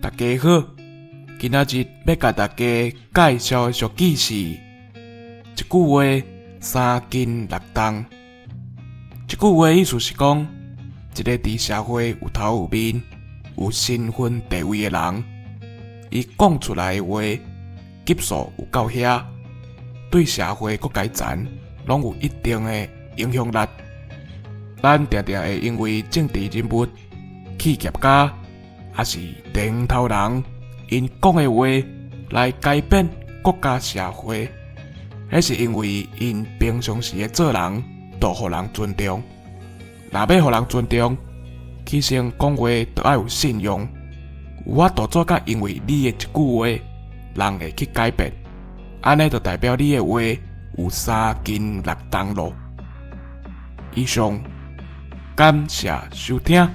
大家好，今仔日要甲大家介绍的俗语是一句话三斤六重。这句话意思是讲，一个伫社会有头有面、有身份地位的人，伊讲出来的话级数有够遐，对社会各阶层拢有一定的影响力。咱常常会因为政治人物、企业家，还是地方头人，因讲的话来改变国家社会，迄是因为因平常时的做人都互人尊重。若要互人尊重，起先讲话就要有信用，有法度做甲因为你的一句话，人会去改变，安尼就代表你的话有三斤六重咯。以上，感谢收听。